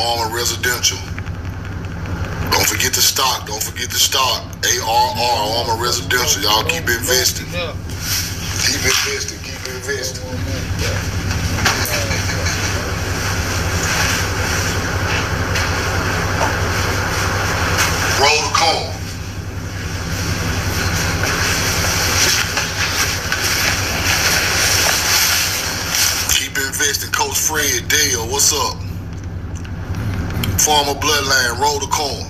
Armor Residential. Don't forget the stock. Don't forget the stock. ARR, Armor Residential. Y'all keep investing. Keep investing. Keep investing. Roll the corn. Keep investing. Coach Fred, Dale, what's up? Former bloodline, roll the corn.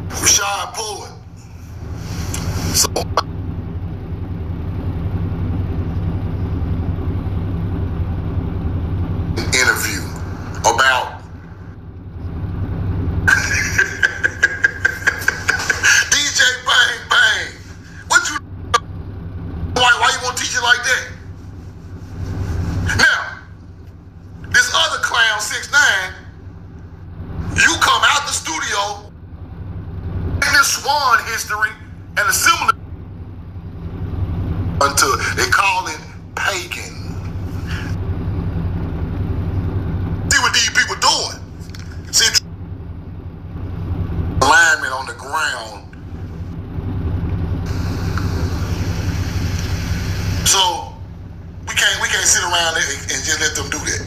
Rashad Poet. So interview about DJ Bang Bang. What you why you want to teach it like that? Now, this other clown 6ix9ine, you come out the studio in this Swan history and a similar until they call it pagan. See what these people doing. See, alignment on the ground. So we can't sit around and just let them do that.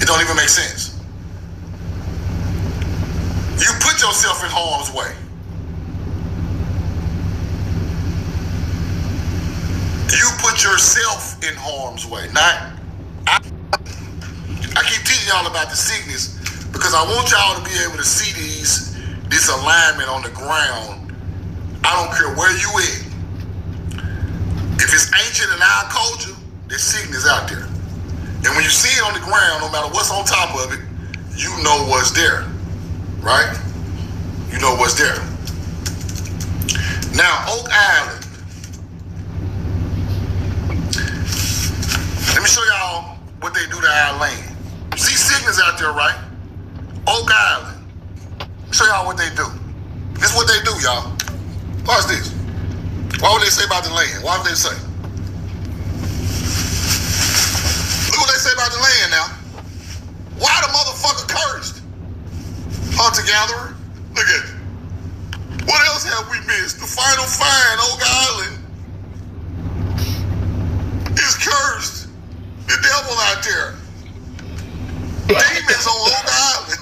It don't even make sense. You put yourself in harm's way. You put yourself in harm's way. I keep teaching y'all about the sickness because I want y'all to be able to see this alignment on the ground. I don't care where you at. If it's ancient in our culture, there's sickness out there. And when you see it on the ground, no matter what's on top of it, you know what's there. Right? You know what's there. Now, Oak Island. Let me show y'all what they do to our land. See sickness out there, right? Oak Island. Let me show y'all what they do. This is what they do, y'all. Watch this. What would they say about the land? What would they say? Look what they say about the land now. Why the motherfucker cursed? Hunter-gatherer? Look at it. What else have we missed? The final find, Oak Island, is cursed. The devil out there. Demons on Oak Island.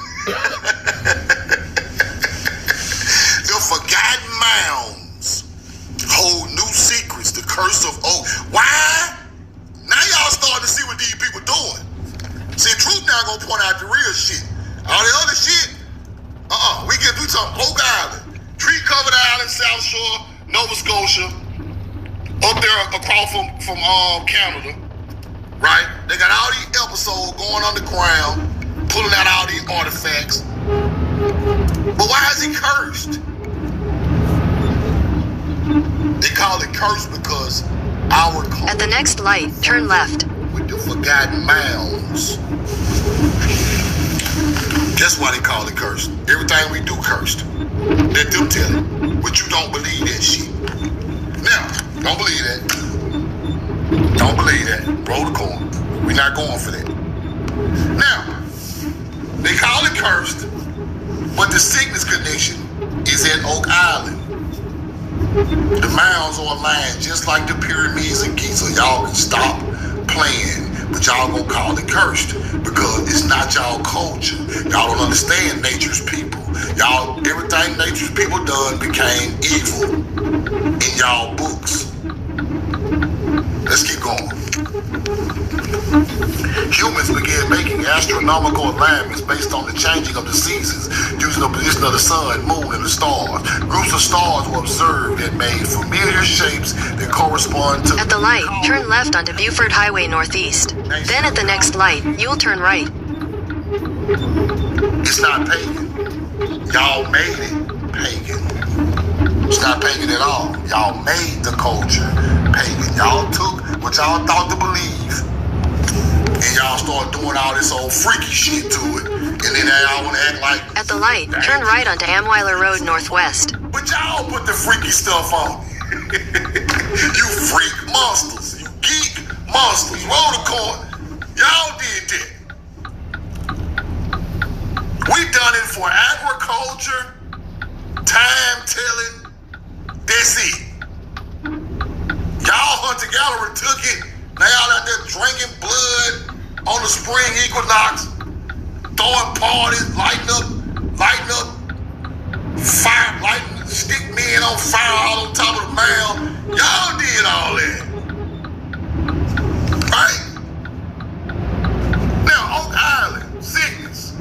The forgotten mounds hold new secrets. The curse of Oak. Why? Now y'all starting to see what these people doing. See, Truth now gonna point out the real shit. All the other shit, we talking Oak Island, tree covered island, South Shore, Nova Scotia, up there across from Canada, right? They got all these episodes going underground, pulling out all these artifacts. But why is it cursed? They call it cursed because our culture. At the next light, turn left. With the forgotten mounds. That's why they call it cursed. Everything we do cursed. Let them tell it. But you don't believe that shit. Now, don't believe that. Don't believe that. Roll the corn. We're not going for that. Now, they call it cursed, but the sickness connection is at Oak Island. The mounds are aligned just like the pyramids in Giza. Y'all can stop playing, but y'all gonna call it cursed because it's not y'all culture. Y'all don't understand nature's people. Y'all, everything nature's people done became evil in y'all books. Let's keep going. Humans began making astronomical alignments based on the changing of the seasons, using the position of the sun, moon, and the stars. Groups of stars were observed that made familiar shapes that correspond to... At the light, turn left onto Buford Highway Northeast. Then at the next light, you'll turn right. It's not pagan. Y'all made it pagan. It's not pagan at all. Y'all made the culture pagan. Y'all took what y'all thought to believe, and y'all start doing all this old freaky shit to it, and then y'all want to act like... At the light, turn right onto Amweiler Road Northwest. But y'all put the freaky stuff on. You freak monsters. You geek monsters. Roll the court. Y'all did that. We done it for agriculture, time telling. That's it. Y'all hunter-gatherer took it. Now y'all out there drinking blood on the spring equinox, throwing parties, lighting up fire, stick men on fire all on top of the mound. Y'all did all that. Right? Now, Oak Island, sickness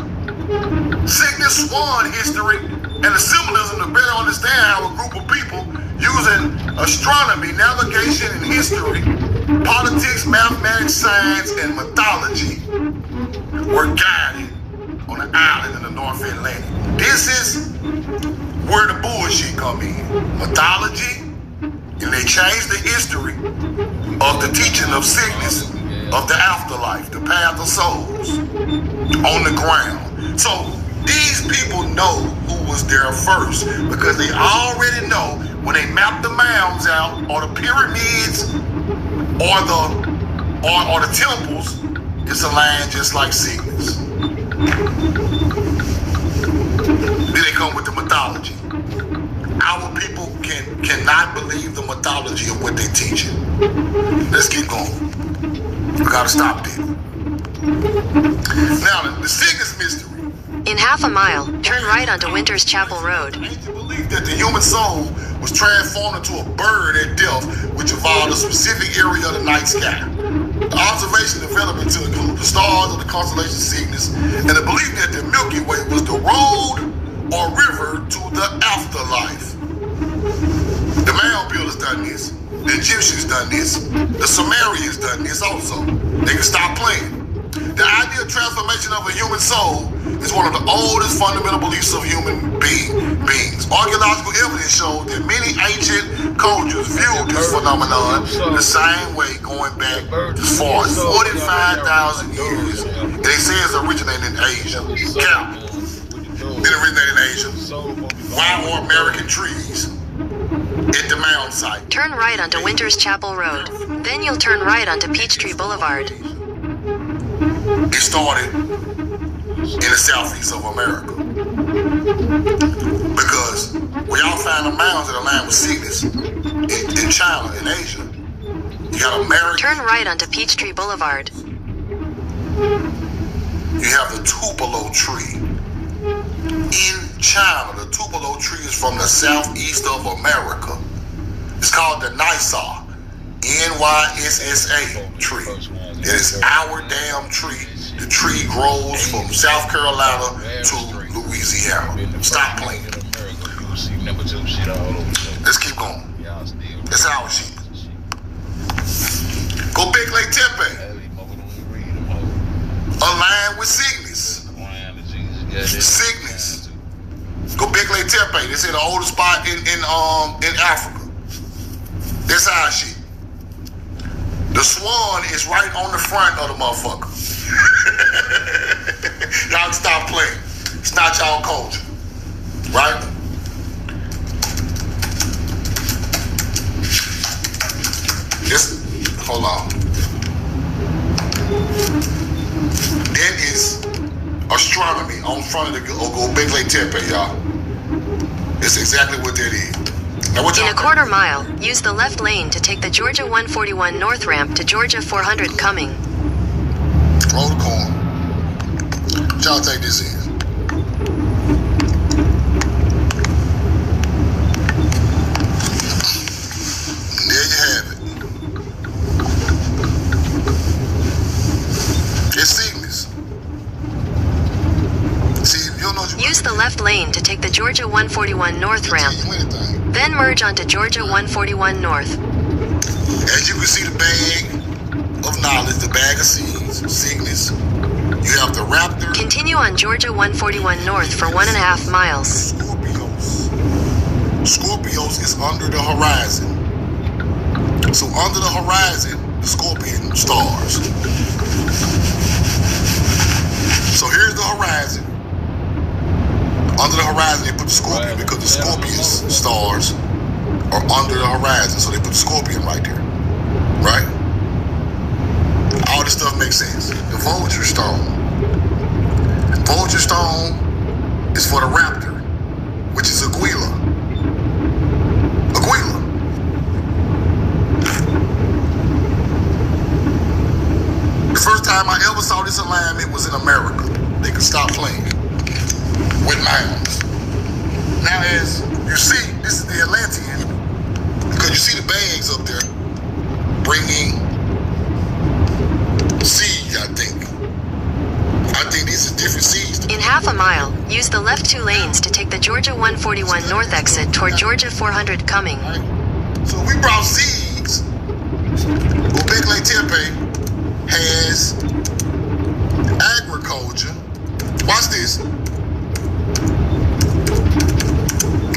swan history, and the symbolism to better understand how a group of people using astronomy, navigation, and history, politics, mathematics, science, and mythology were guided on an island in the North Atlantic. This is where the bullshit come in. Mythology, and they changed the history of the teaching of sickness, of the afterlife, the path of souls on the ground. So these people know who was there first because they already know when they map the mounds out or the pyramids or the temples, it's a line just like sickness. Then they come with the mythology. Our people cannot believe the mythology of what they teaching. Let's keep going. We gotta stop there. Now, the sickness mystery. In half a mile, turn right onto Winters Chapel Road. Ancient belief that the human soul was transformed into a bird at death, which evolved a specific area of the night sky. The observation developed to include the stars of the constellation Cygnus, and the belief that the Milky Way was the road or river to the afterlife. The mound builders done this. The Egyptians done this. The Sumerians done this also. They can stop playing. The idea of transformation of a human soul is one of the oldest fundamental beliefs of human beings. Archaeological evidence shows that many ancient cultures viewed this phenomenon the same way, going back as far as 45,000 years. And they say it's originated in Asia. Camel. It originated in Asia. Why are American trees at the mound site? Turn right onto Winters Chapel Road. Then you'll turn right onto Peachtree Boulevard. It started in the southeast of America. Because we all find the mounds that align with sickness in China, in Asia. You got America. Turn right onto Peachtree Boulevard. You have the tupelo tree. In China, the tupelo tree is from the southeast of America. It's called the Nyssa, Nyssa tree. It is our damn tree. The tree grows from South Carolina to Louisiana. Stop playing. Let's keep going. That's our shit. Go Big Lake Tempe. Align with sickness. Sickness. Go Big Lake Tempe. This is the oldest spot in Africa. That's our shit. The swan is right on the front of the motherfucker. Y'all stop playing. It's not y'all culture. Right? Just hold on. That is astronomy on front of the Go Big Lake Tempe, y'all. It's exactly what that is. Now, what in a quarter mile, use the left lane to take the Georgia 141 north ramp to Georgia 400 coming. Roll the corn. What y'all think this is? There you have it. It's sickness. See, you don't know what you use the left lane to take the Georgia 141 north ramp. Then merge onto Georgia 141 north. As you can see, the bag of knowledge, the bag of seeds, sickness. You have the raptor. Continue on Georgia 141 north for 1.5 miles. Scorpios is under the horizon. So under the horizon, the scorpion stars. So here's the horizon. Under the horizon, they put the scorpion because the scorpion stars or under the horizon. So they put the scorpion right there, right? All this stuff makes sense. The vulture stone. Vulture stone is for the raptor, which is Aquila. Aquila. The first time I ever saw this alignment was in America. They could stop playing with mounds. Now, as you see, this is the Atlantean, because you see the bags up there bringing seeds, I think. I think these are different seeds. In half a mile, use the left 2 lanes to take the Georgia 141 north exit toward Georgia 400 coming. Right. So we brought seeds. Gobekli Tepe has agriculture. Watch this.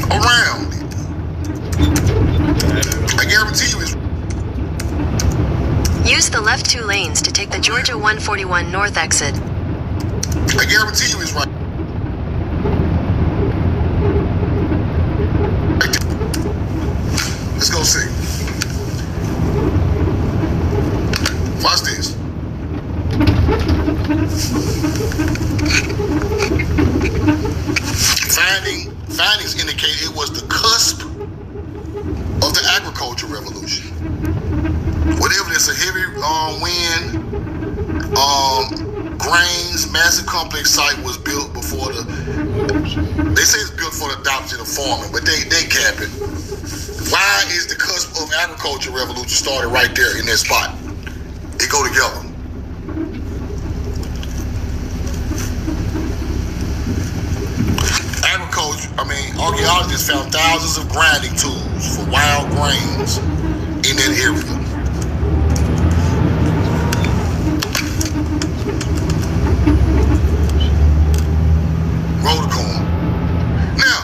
Around it. I guarantee you it's. Use the left 2 lanes to take the Georgia 141 north exit. I guarantee you it's right. Let's go see. Watch this. Findings indicate it was the cusp of the agricultural revolution. Whatever this, a heavy wind, grains, massive complex site was built before they say it's built for the adoption of farming, but they cap it. Why is the cusp of agricultural revolution started right there in that spot? They go together. Archaeologists found thousands of grinding tools for wild grains in that area. Roll the corn. Now,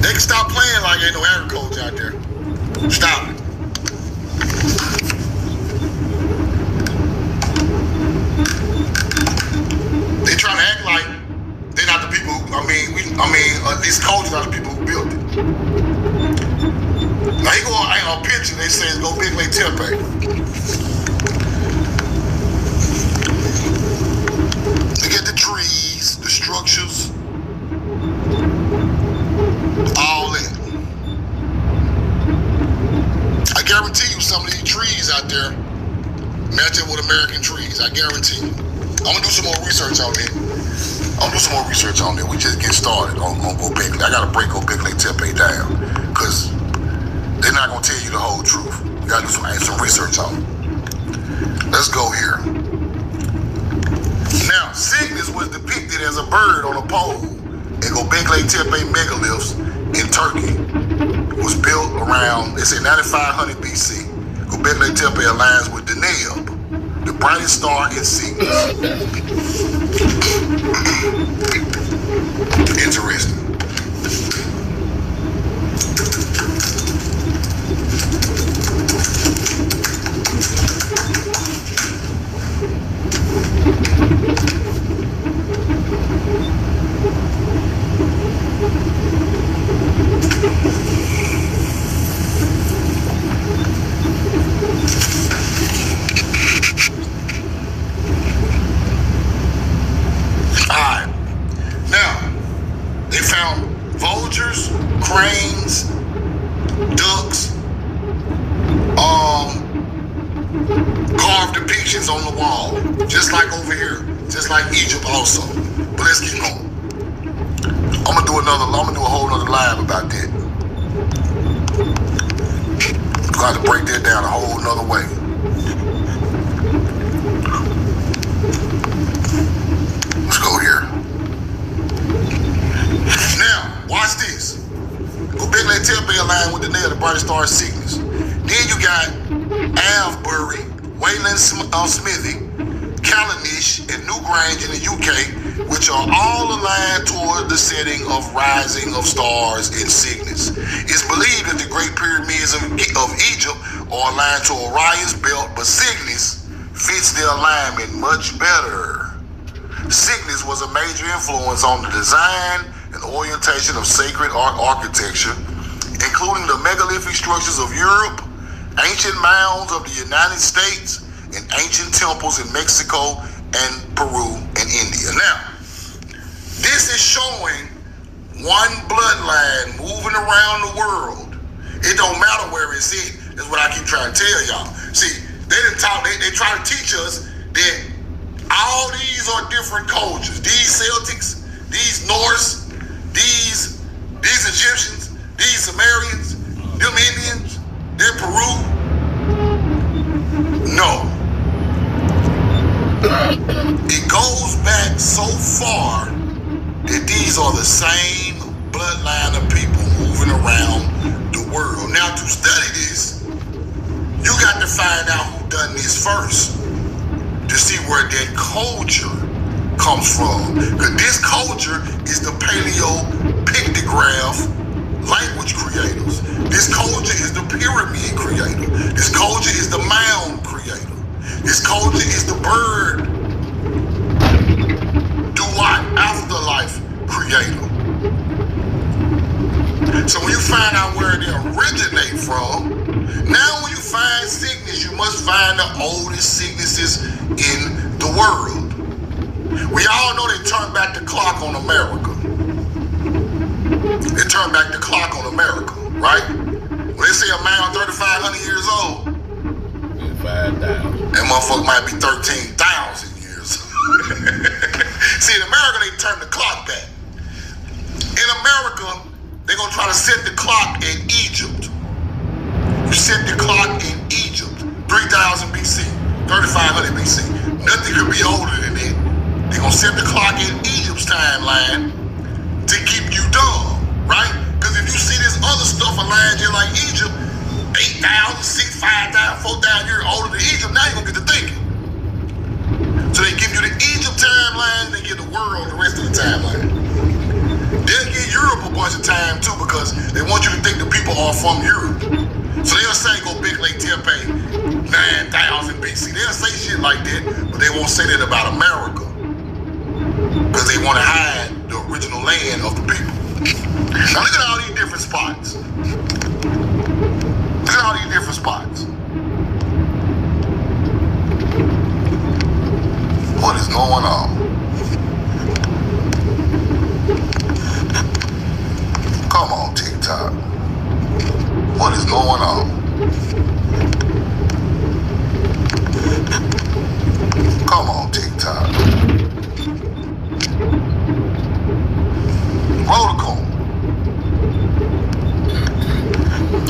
they can stop playing like ain't no agriculture out there. Stop it. They trying to act like they're not the people who, these cultures are the people who built it. Now he go on a picture, they say it's Gobekli Tepe. Look at the trees, the structures, all that. I guarantee you some of these trees out there match up with American trees. I guarantee you. I'm gonna do some more research on it. We just get started on Gobekli. I gotta break Gobekli Tepe down because they're not gonna tell you the whole truth. You gotta do some research on it. Let's go here. Now, Cygnus was depicted as a bird on a pole in Gobekli Tepe megaliths in Turkey. It was built around, they say 9500 BC. Gobekli Tepe aligns with Deneb, the brightest star in Cygnus. Interesting. Cranes, ducks, carved depictions on the wall, just like over here, just like Egypt also. But let's keep going. I'm gonna do a whole nother live about that. I'm gonna have to break that down a whole nother way. Let's go here. Now, watch this. Gobekli Tepe aligned with the nail, the brightest star Cygnus. Then you got Avebury, Wayland Smithy, Callanish, and Newgrange in the UK, which are all aligned toward the setting of rising of stars in Cygnus. It's believed that the Great Pyramids of Egypt are aligned to Orion's belt, but Cygnus fits the alignment much better. Cygnus was a major influence on the design and orientation of sacred art architecture, including the megalithic structures of Europe, ancient mounds of the United States, and ancient temples in Mexico and Peru and India. Now, this is showing one bloodline moving around the world. It don't matter where it's at. That's what I keep trying to tell y'all. See, they try to teach us that all these are different cultures. These Celtics, these Norse, these Egyptians, these Sumerians, them Indians, them Peru. No. It goes back so far that these are the same bloodline of people moving around the world. Now, to study this, you got to find out who done this first to see where that culture comes from. Because this culture is the paleo-pictograph language creators. This culture is the pyramid creator. This culture is the mound creator. This culture is the bird afterlife creator. So when you find out where they originate from, now when you find sickness, you must find the oldest sicknesses in the world. We all know they turned back the clock on America. They turned back the clock on America, right? When they say a man 3,500 years old, 5,000. That motherfucker might be 13,000 years. See, in America, they turn the clock back. In America, they're going to try to set the clock in Egypt. You set the clock in Egypt, 3000 BC, 3500 BC. Nothing could be older than that. They're going to set the clock in Egypt's timeline to keep you dumb, right? Because if you see this other stuff aligned here like Egypt, 8,000, 6,000, 5,000, 4,000 years older than Egypt, now you're going to get to thinking. So they give you the Egypt timeline, they give the world the rest of the timeline. They'll give Europe a bunch of time too because they want you to think the people are from Europe. So they'll say Göbekli Tepe 9,000 BC. They'll say shit like that, but they won't say that about America because they want to hide the original land of the people. Now look at all these different spots. Look at all these different spots. What is going on? Come on, TikTok. What is going on? Come on, TikTok. Protocol.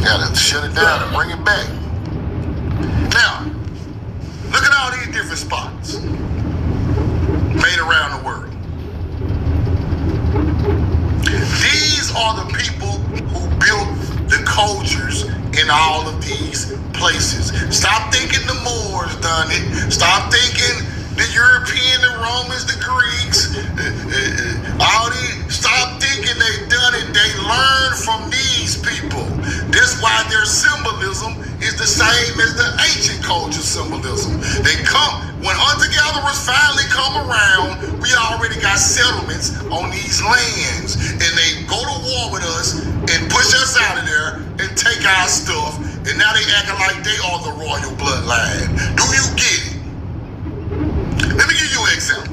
Gotta shut it down and bring it back. Now, look at all these different spots made around the world. These are the people who built the cultures in all of these places. Stop thinking the Moors done it. Stop thinking the European, the Romans, the Greeks. Stop thinking they done it. They learned from these people. That's why their symbolism is the same as the ancient culture symbolism. They come, when hunter-gatherers finally come around, we already got settlements on these lands. And they go to war with us and push us out of there and take our stuff. And now they acting like they are the royal bloodline. Do you get it? Let me give you an example.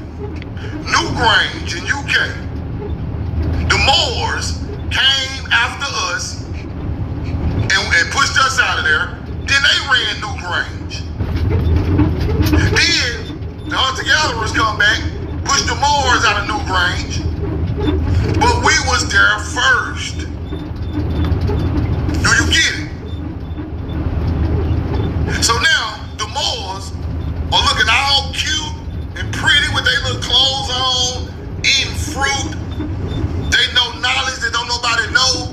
Newgrange in UK. The Moors came after us and pushed us out of there. Then they ran Newgrange. Then the hunter-gatherers come back, push the Moors out of Newgrange. But we was there first. Do you get it? So now the Moors are looking all cute and pretty with their little clothes on, eating fruit. They know knowledge that don't nobody know.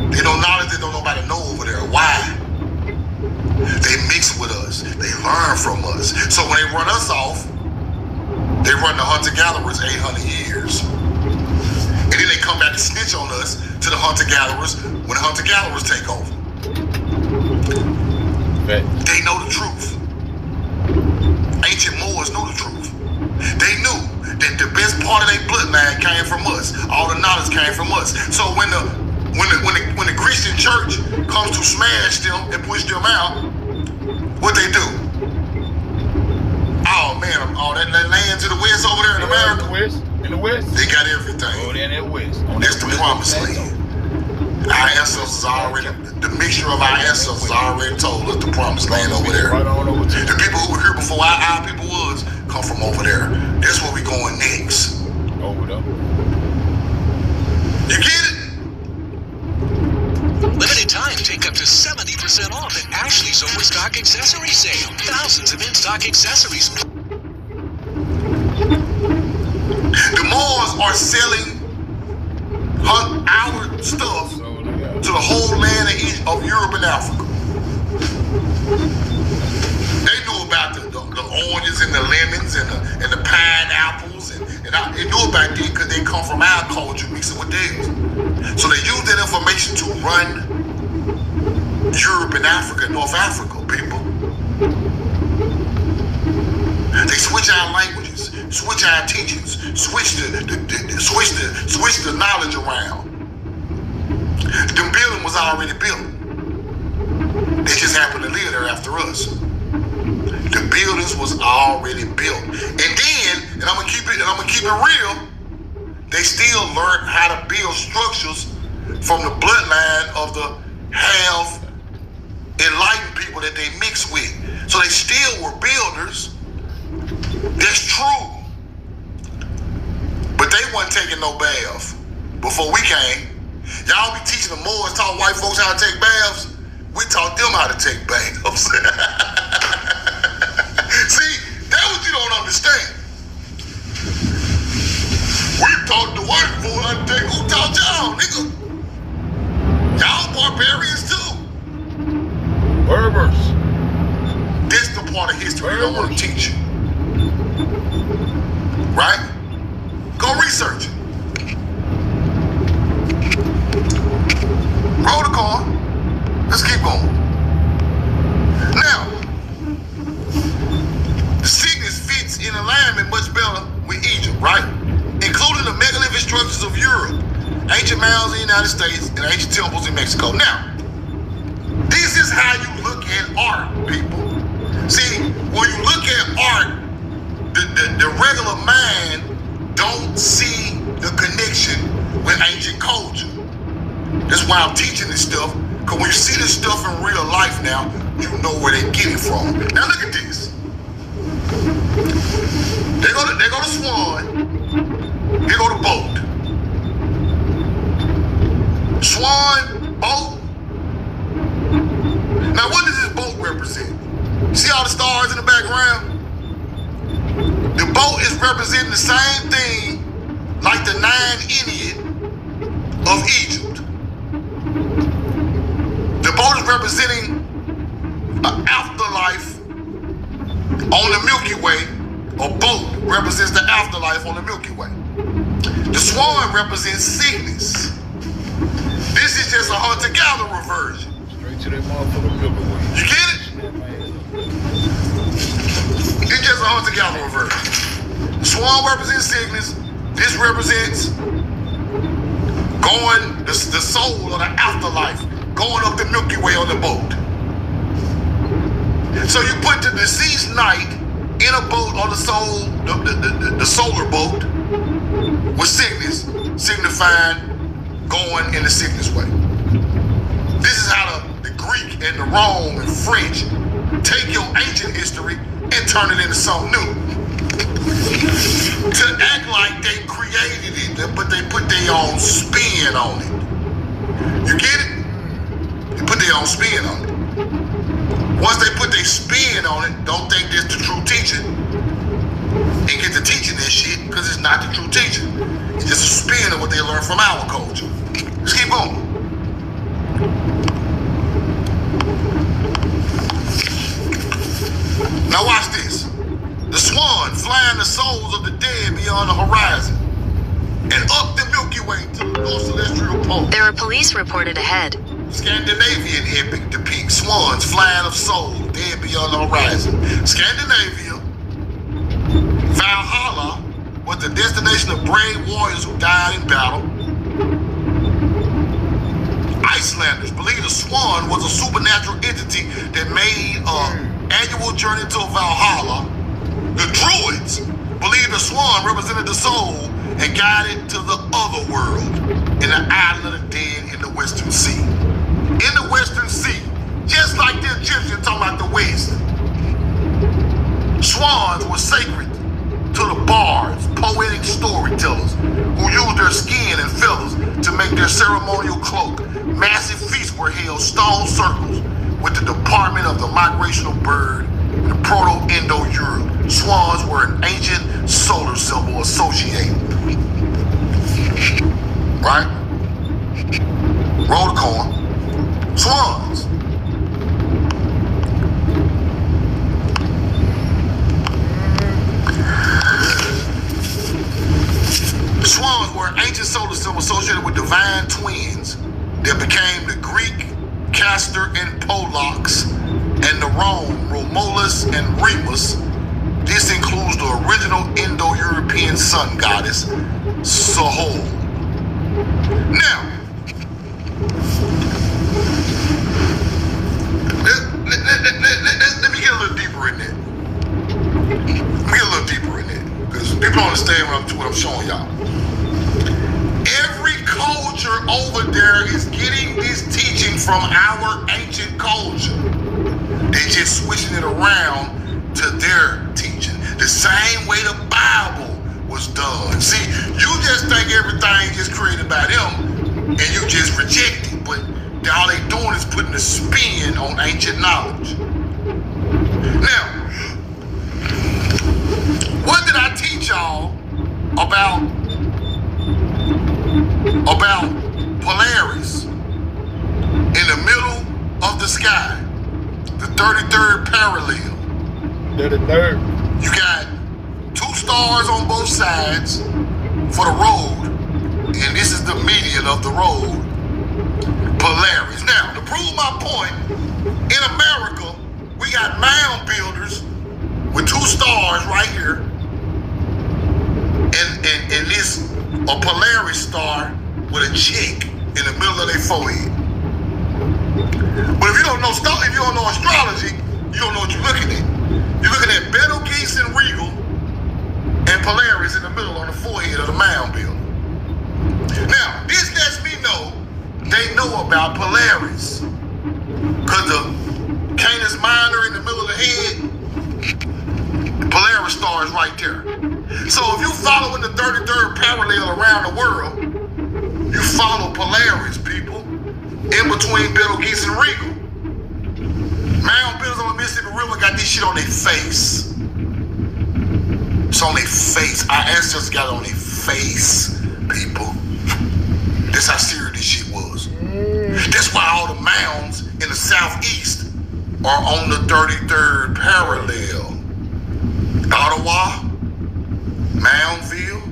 They know knowledge that don't nobody know over there. Why? They mix with us. They learn from us. So when they run us off, they run the hunter-gatherers 800 years. And then they come back and snitch on us to the hunter-gatherers when the hunter-gatherers take over. Okay. They know the truth. Ancient Moors knew the truth. They knew that the best part part of their bloodline came from us. All the knowledge came from us. So when the Christian church comes to smash them and push them out, what they do? Oh man, all that land to the west over there in America. In the west? They got everything. Oh, they're in the west. That's the promised land. Our ancestors already, the mixture of our ancestors already told us the promised land over there. Right on over to The people who were here before our people was come from over there. That's where we going next. over there. You get it? Limited time, take up to 70% off at Ashley's Overstock Accessory Sale. Thousands of in-stock accessories. The Moors are selling our stuff to the whole land of Europe and Africa. They knew about the oranges and the lemons and the pineapples and they knew about that because they come from our culture mixing with theirs. So they use that information to run Europe and Africa, North Africa, people. They switch our languages, switch our teachings, switch the knowledge around. The building was already built. They just happened to live there after us. The buildings was already built. And then, and I'm gonna keep it real, they still learned how to build structures from the bloodline of the half enlightened people that they mix with. So they still were builders. That's true. But they wasn't taking no bath before we came. Y'all be teaching the Moors, taught white folks how to take baths. We taught them how to take baths. See, that's what you don't understand. We taught the white folks how to take. Who taught y'all, nigga? Y'all barbarians too. Berbers. This the part of history they don't want to teach you. Right? Go research it. Roll the car. Let's keep going. Now, the sickness fits in alignment much better with Egypt, right? Including the megalithic structures of Europe, ancient mounds in the United States, and ancient temples in Mexico. Now, this is how you look at art, people. See, when you look at art, the regular mind don't see the connection with ancient culture. That's why I'm teaching this stuff, because when you see this stuff in real life now, you know where they get it from. Now look at this. They go to swan, they go to boat. Swan, boat. Now what does this boat represent? See all the stars in the background? The boat is representing the same thing like the 9 Ennead of Egypt. The boat is representing an afterlife on the Milky Way. A boat represents the afterlife on the Milky Way. The swan represents sickness. This is just a hunter-gatherer version. Straight to that motherfucker Milky Way. You get it? It's just a hunter-gatherer version. The swan represents sickness. This represents going, the soul of the afterlife, going up the Milky Way on the boat. So you put the deceased knight in a boat on the soul, the solar boat with sickness, signifying going in the sickness way. This is how the Greek and the Rome and French take your ancient history and turn it into something new. To act like they created it, but they put their own spin on it. You get it? They put their own spin on it. Once they put their spin on it, don't think that's the true teaching. And get to teaching this shit, because it's not the true teaching. It's just a spin of what they learned from our culture. Let's keep going. Now watch this. The swan flying the souls of the dead beyond the horizon and up the Milky Way to the North Celestial Pole. There are police reported ahead. Scandinavian epic depicts swans flying of souls dead beyond the horizon. Scandinavia, Valhalla, was the destination of brave warriors who died in battle. Icelanders believed the swan was a supernatural entity that made an annual journey to Valhalla. The Druids believed the swan represented the soul and guided to the other world in the island of the dead in the Western Sea. In the Western Sea, just like the Egyptians talking about the West, swans were sacred to the bards, poetic storytellers, who used their skin and feathers to make their ceremonial cloak. Massive feasts were held, stone circles, with the department of the migrational bird in the Proto-Indo-Europe. Swans were an ancient solar symbol associated. Right? Roll the corn. Swans. Swans were an ancient solar symbol associated with divine twins that became the Greek Castor and Pollux, and the Rome, Romulus and Remus. This includes the original Indo-European sun goddess, Sahol. Now, let me get a little deeper in that. Because people don't understand what I'm showing y'all. Every culture over there is getting this teaching from our ancient culture. They just switching it around to their teaching. The same way the Bible was done. See, you just think everything is created by them and you just reject it. But all they doing is putting a spin on ancient knowledge. Now, what did I teach y'all about Polaris in the middle of the sky? The 33rd parallel. 33rd. You got 2 stars on both sides for the road, and this is the median of the road, Polaris. Now, to prove my point, in America, we got mound builders with 2 stars right here, and this a Polaris star with a check in the middle of their forehead. But if you don't know astrology, you don't know what you're looking at. You're looking at Betelgeuse and Regal and Polaris in the middle on the forehead of the mound builder. Now, this lets me know they know about Polaris. Because the Canis Minor in the middle of the head, Polaris star is right there. So if you following the 33rd parallel around the world, you follow Polaris, people, in between Betelgeuse and Regal. Mound builders on the Mississippi River got this shit on their face. It's on their face. Our ancestors got it on their face, people. That's how serious this shit was. That's why all the mounds in the southeast are on the 33rd parallel. Ottawa, Moundville,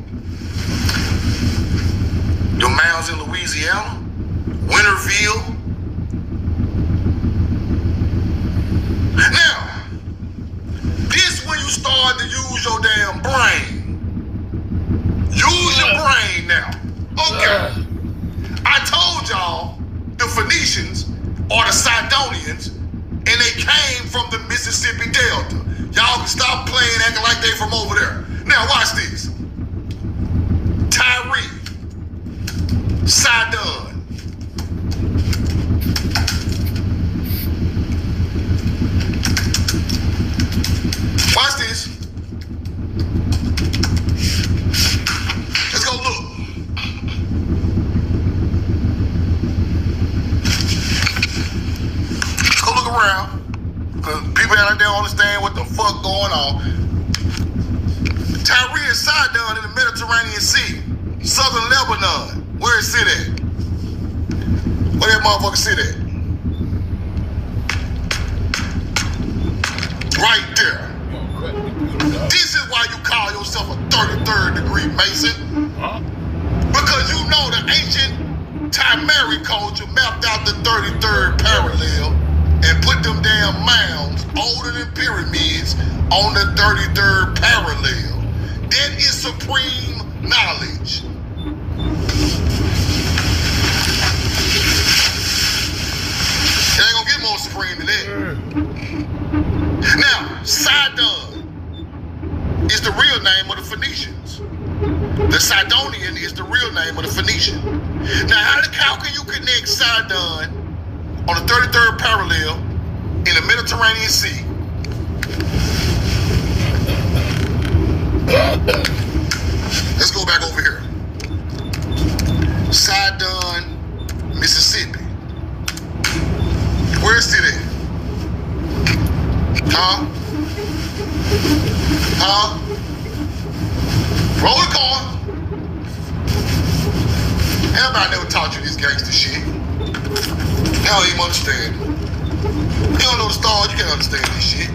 the mounds in Louisiana, Winterville. Now, this when you start to use your damn brain. Use your brain now. Okay. I told y'all the Phoenicians are the Sidonians, and they came from the Mississippi Delta. Y'all can stop playing, acting like they from over there. Now watch this. Tyree, Sidon. Watch this. Let's go look. Let's go look around. Because people out there don't understand what the fuck going on. Tyree and Sidon in the Mediterranean Sea. Southern Lebanon. Where is it at? Where that motherfucker sit at? Right there. This is why you call yourself a 33rd degree Mason. Huh? Because you know the ancient Timeric culture mapped out the 33rd parallel and put them damn mounds older than pyramids on the 33rd parallel. That is supreme knowledge. It ain't gonna get more supreme than that. Now, Sidon is the real name of the Phoenicians. The Sidonian is the real name of the Phoenician. Now, how can you connect Sidon on the 33rd parallel in the Mediterranean Sea? Let's go back over here. Sidon, Mississippi. Where's it at? Huh? Roll the card. Everybody never taught you this gangster shit. You don't even understand. You don't know the stars, you can't understand this shit.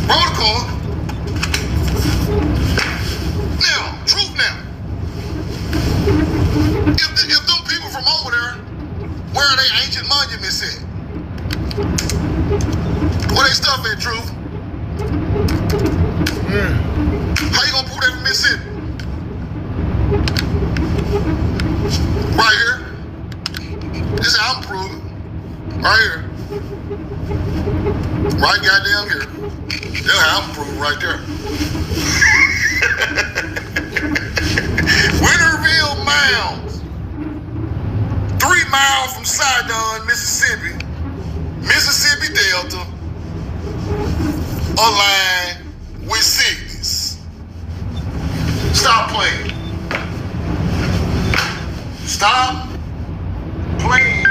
Roll the card. Now, truth now. If them people from over there, where are they ancient monuments at? Where they stuff at, truth? How you gonna prove that from Mississippi? Right here. This is how I'm proving. Right here. Right goddamn here. That's how I'm proving right there. Winterville Mounds. 3 miles from Sidon, Mississippi. Mississippi Delta. Aligned with sickness. Stop playing. Stop playing.